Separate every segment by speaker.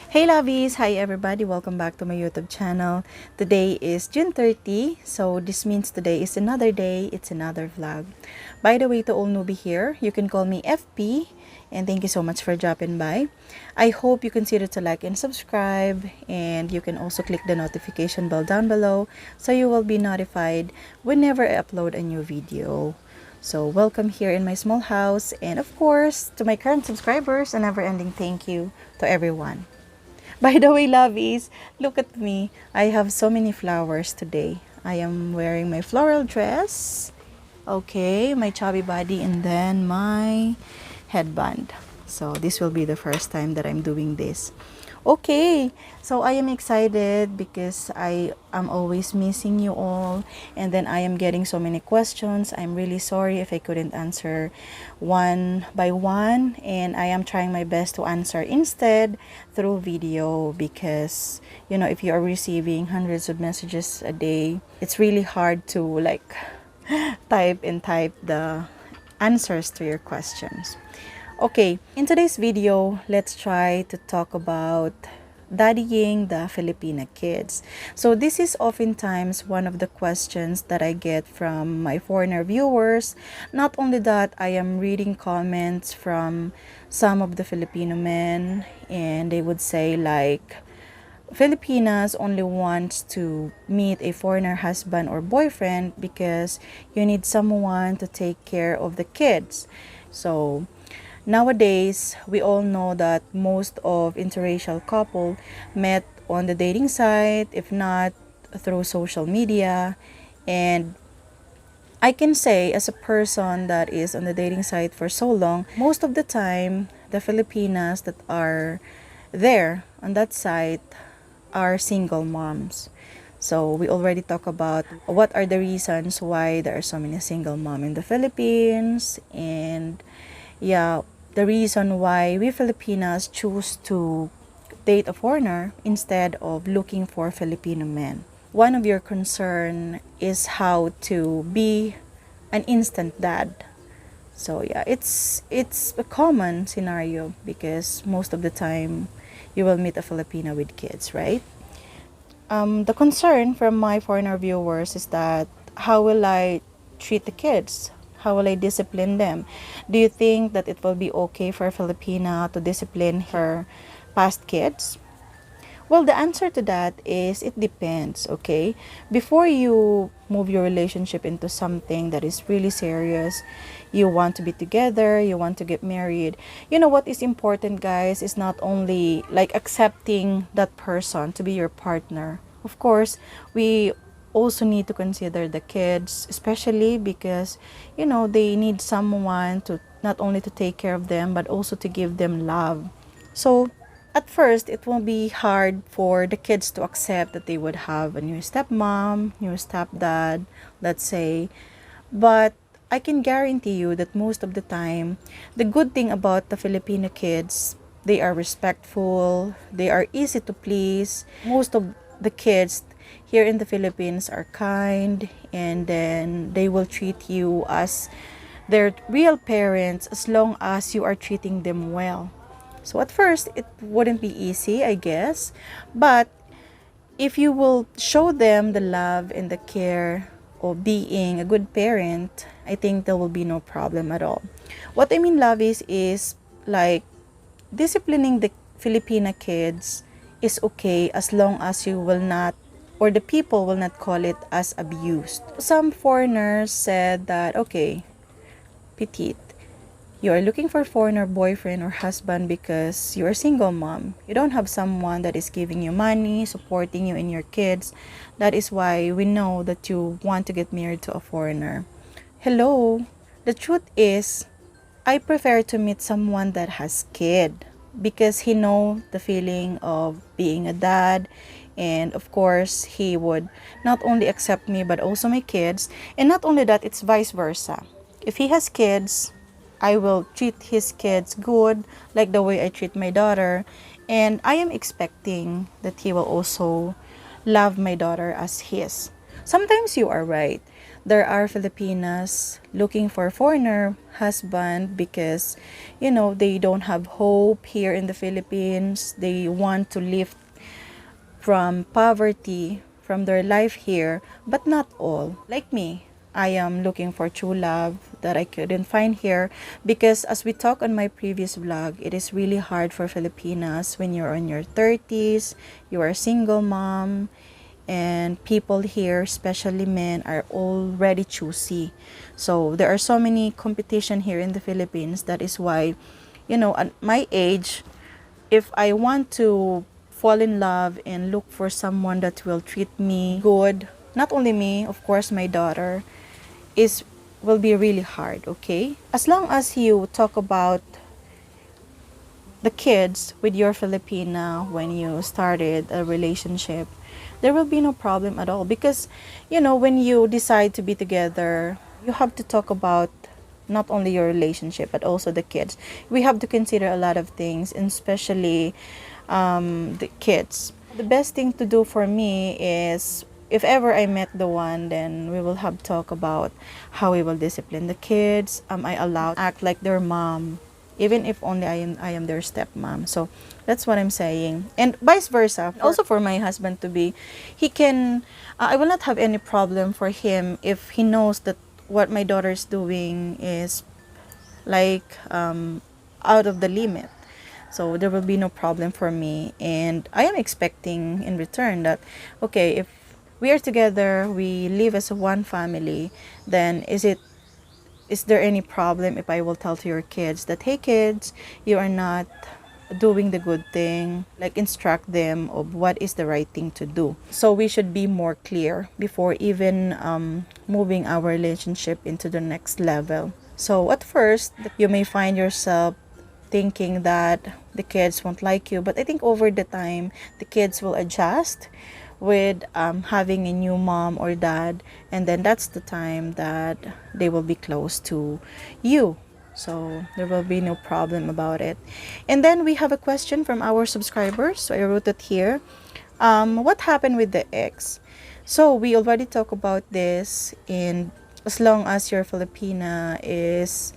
Speaker 1: Hey lovies! Hi everybody! Welcome back to my YouTube channel. Today is June 30, so this means today is another day, it's another vlog. By the way, to all newbie here, you can call me FP, and thank you so much for dropping by. I hope you consider to like and subscribe, and you can also click the notification bell down below so you will be notified whenever I upload a new video. So welcome here in my small house, and of course, to my current subscribers, a never-ending thank you to everyone. By the way, lovies, look at me. I have so many flowers today. I am wearing my floral dress, okay, my chubby body, and then my headband. So this will be the first time that I'm doing this. Okay, so I am excited because I am always missing you all, and then I am getting so many questions. I'm really sorry if I couldn't answer one by one, and I am trying my best to answer instead through video because if you are receiving hundreds of messages a day, it's really hard to like type the answers to your questions. Okay, in today's video, let's try to talk about daddying the Filipina kids. So this is oftentimes one of the questions that I get from my foreigner viewers. Not only that, I am reading comments from some of the Filipino men, and they would say like, Filipinas only wants to meet a foreigner husband or boyfriend because you need someone to take care of the kids. So nowadays, we all know that most of interracial couple met on the dating site, if not through social media. And I can say, as a person that is on the dating site for so long, most of the time, the Filipinas that are there on that site are single moms. So we already talked about what are the reasons why there are so many single moms in the Philippines, and yeah, the reason why we Filipinas choose to date a foreigner instead of looking for Filipino men. One of your concern is how to be an instant dad. So yeah, it's a common scenario because most of the time you will meet a Filipino with kids, right? The concern from my foreigner viewers is that how will I treat the kids? How will I discipline them? Do you think that it will be okay for a Filipina to discipline her past kids? Well, the answer to that is it depends, okay? Before you move your relationship into something that is really serious, you want to be together, you want to get married. What is important, guys, is not only like accepting that person to be your partner. Of course, we also need to consider the kids, especially because they need someone to not only to take care of them but also to give them love. So at first it will be hard for the kids to accept that they would have a new stepmom, new stepdad, let's say. But I can guarantee you that most of the time, the good thing about the Filipino kids, they are respectful, they are easy to please. Most of the kids here in the Philippines are kind, and then they will treat you as their real parents as long as you are treating them well. So at first, it wouldn't be easy, I guess, but if you will show them the love and the care of being a good parent, I think there will be no problem at all. What I mean, love is like disciplining the Filipina kids is okay as long as you will not, or the people will not call it as abused. Some foreigners said that, okay, Petite, you are looking for a foreigner boyfriend or husband because you are a single mom. You don't have someone that is giving you money, supporting you and your kids. That is why we know that you want to get married to a foreigner. Hello, the truth is, I prefer to meet someone that has kid because he know the feeling of being a dad, and of course he would not only accept me but also my kids. And not only that, it's vice versa. If he has kids, I will treat his kids good like the way I treat my daughter, and I am expecting that he will also love my daughter as his. Sometimes you are right. there are Filipinas looking for foreigner husband because, they don't have hope here in the Philippines. They want to live from poverty, from their life here, but not all. Like me, I am looking for true love that I couldn't find here because, as we talked on my previous vlog, it is really hard for Filipinas when you're in your 30s, you are a single mom, and people here, especially men, are already choosy. So there are so many competition here in the Philippines. That is why, at my age, if I want to fall in love and look for someone that will treat me good, not only me, of course, my daughter, is will be really hard, okay? As long as you talk about the kids with your Filipina when you started a relationship, there will be no problem at all because, when you decide to be together, you have to talk about not only your relationship but also the kids. We have to consider a lot of things, and especially the kids. The best thing to do for me is, if ever I met the one, then we will have talk about how we will discipline the kids. Am I allowed to act like their mom, even if only I am their stepmom? So that's what I'm saying, and vice versa. Also for my husband to be, he can. I will not have any problem for him if he knows that what my daughter is doing is like out of the limit. So there will be no problem for me, and I am expecting in return that, okay, if we are together, we live as one family, then is there any problem if I will tell to your kids that, hey kids, you are not doing the good thing, like instruct them of what is the right thing to do. So we should be more clear before even moving our relationship into the next level. So at first, you may find yourself thinking that the kids won't like you, but I think over the time, the kids will adjust with having a new mom or dad, and then that's the time that they will be close to you. So there will be no problem about it. And then we have a question from our subscribers, so I wrote it here. What happened with the ex? So we already talked about this, and as long as your Filipina is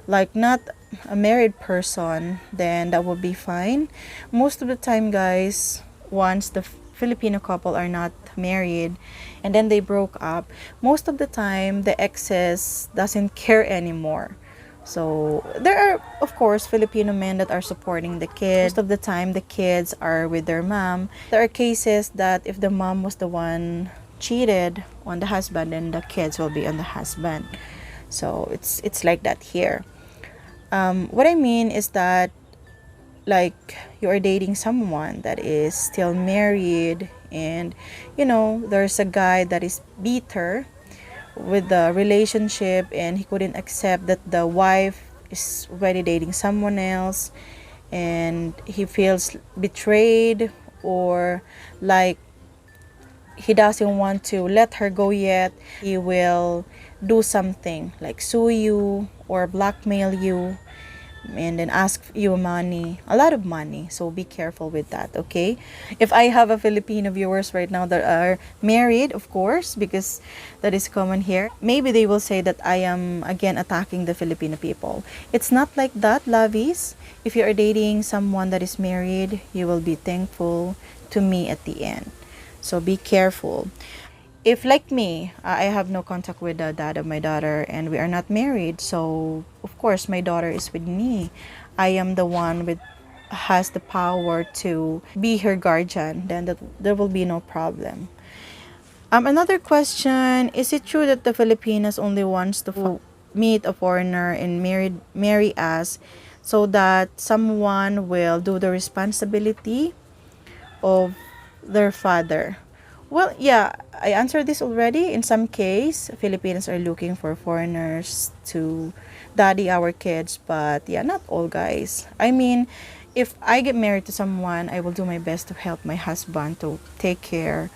Speaker 1: like not a married person, then that will be fine. Most of the time, guys, once the Filipino couple are not married and then they broke up, most of the time the exes doesn't care anymore. So there are, of course, Filipino men that are supporting the kids. Most of the time the kids are with their mom. There are cases that if the mom was the one cheated on the husband, then the kids will be on the husband. So it's like that here. What I mean is that, like, you are dating someone that is still married, and there's a guy that is bitter with the relationship, and he couldn't accept that the wife is already dating someone else, and he feels betrayed, or like he doesn't want to let her go yet. He will do something like sue you or blackmail you, and then ask you money, a lot of money. So be careful with that, okay? If I have a Filipino viewers right now that are married, of course, because that is common here, maybe they will say that I am again attacking the Filipino people. It's not like that, lovies. If you are dating someone that is married, you will be thankful to me at the end. So be careful. If like me, I have no contact with the dad of my daughter, and we are not married, so of course my daughter is with me. I am the one with has the power to be her guardian, then there will be no problem. Another question, is it true that the Filipinas only wants to meet a foreigner and marry us so that someone will do the responsibility of their father? Well, yeah, I answered this already. In some case, Filipinos are looking for foreigners to daddy our kids, but yeah, not all, guys. I mean, if I get married to someone, I will do my best to help my husband to take care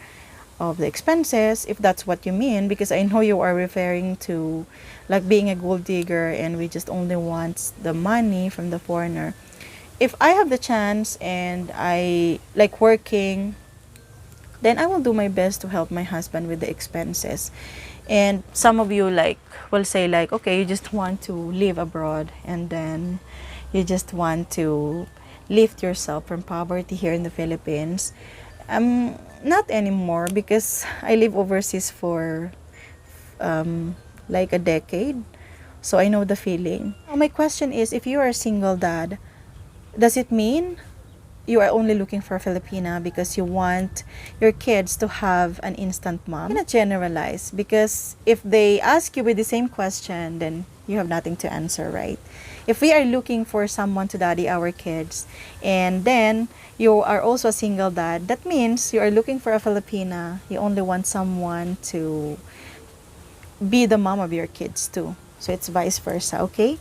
Speaker 1: of the expenses, if that's what you mean, because I know you are referring to like being a gold digger and we just only want the money from the foreigner. If I have the chance and I like working, then I will do my best to help my husband with the expenses. And some of you like will say like, okay, you just want to live abroad and then you just want to lift yourself from poverty here in the Philippines. Not anymore, because I live overseas for like a decade. So I know the feeling. Now, my question is, if you are a single dad, does it mean you are only looking for a Filipina because you want your kids to have an instant mom? You cannot generalize, because if they ask you with the same question, then you have nothing to answer, right? If we are looking for someone to daddy our kids, and then you are also a single dad, that means you are looking for a Filipina. You only want someone to be the mom of your kids too. So it's vice versa, okay?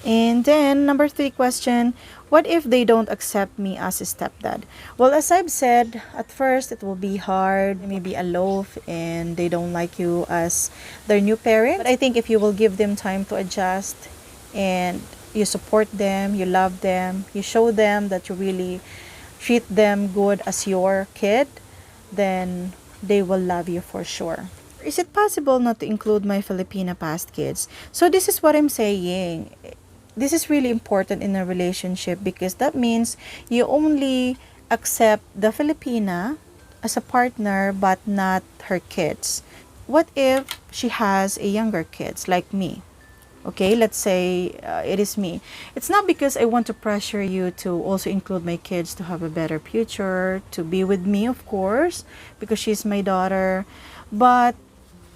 Speaker 1: And then, number 3 question, what if they don't accept me as a stepdad? Well, as I've said, at first it will be hard, maybe a loaf, and they don't like you as their new parent. But I think if you will give them time to adjust, and you support them, you love them, you show them that you really treat them good as your kid, then they will love you for sure. Is it possible not to include my Filipina past kids? So this is what I'm saying. This is really important in a relationship, because that means you only accept the Filipina as a partner but not her kids. What if she has a younger kids like me? Okay, let's say it is me. It's not because I want to pressure you to also include my kids to have a better future, to be with me, of course, because she's my daughter. But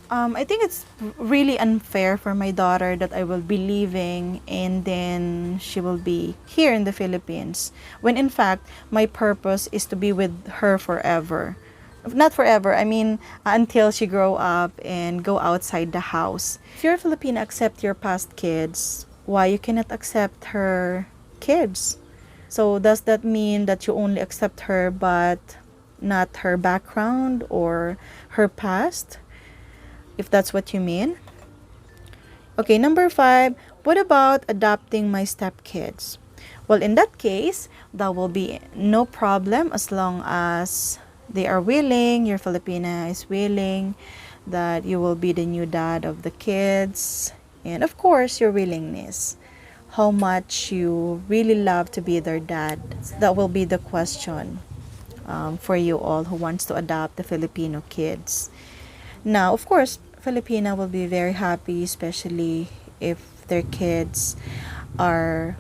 Speaker 1: I think it's really unfair for my daughter that I will be leaving and then she will be here in the Philippines, when in fact my purpose is to be with her forever. Not forever, I mean until she grow up and go outside the house. If you're Filipina, accept your past kids, why you cannot accept her kids? So does that mean that you only accept her but not her background or her past? If that's what you mean. Okay, number 5, what about adopting my stepkids? Well, in that case, that will be no problem as long as they are willing, your Filipina is willing, that you will be the new dad of the kids. And of course, your willingness. How much you really love to be their dad. That will be the question for you all who wants to adopt the Filipino kids. Now, of course, Filipina will be very happy, especially if their kids are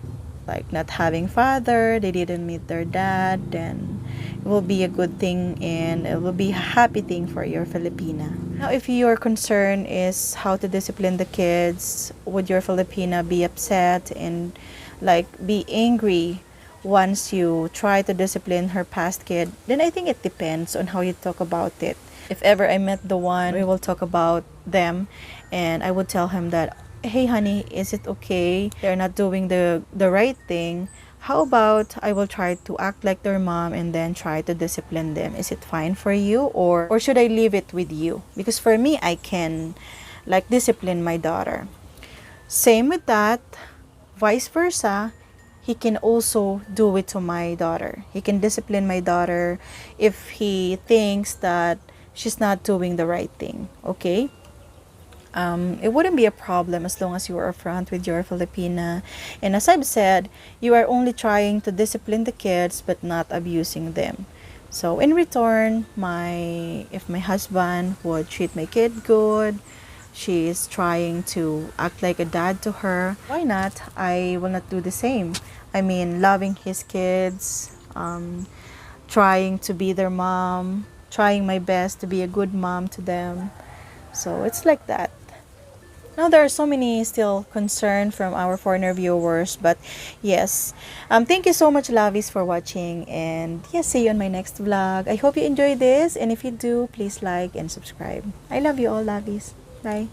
Speaker 1: like not having father, they didn't meet their dad, then it will be a good thing and it will be a happy thing for your Filipina. Now, if your concern is how to discipline the kids, would your Filipina be upset and like be angry once you try to discipline her past kid? Then I think it depends on how you talk about it. If ever I met the one, we will talk about them and I would tell him that, hey honey, is it okay? They're not doing the right thing. How about I will try to act like their mom and then try to discipline them? Is it fine for you, or should I leave it with you? Because for me, I can like discipline my daughter. Same with that, vice versa. He can also do it to my daughter. He can discipline my daughter if he thinks that she's not doing the right thing, okay? It wouldn't be a problem as long as you are upfront with your Filipina. And as I've said, you are only trying to discipline the kids but not abusing them. So in return, if my husband would treat my kid good, she is trying to act like a dad to her, why not? I will not do the same. I mean, loving his kids, trying to be their mom, trying my best to be a good mom to them. So it's like that. Now, there are so many still concerned from our foreigner viewers, but yes, thank you so much, lovies, for watching, and yes, see you on my next vlog. I hope you enjoy this, and if you do, please like and subscribe. I love you all, lovies. Bye.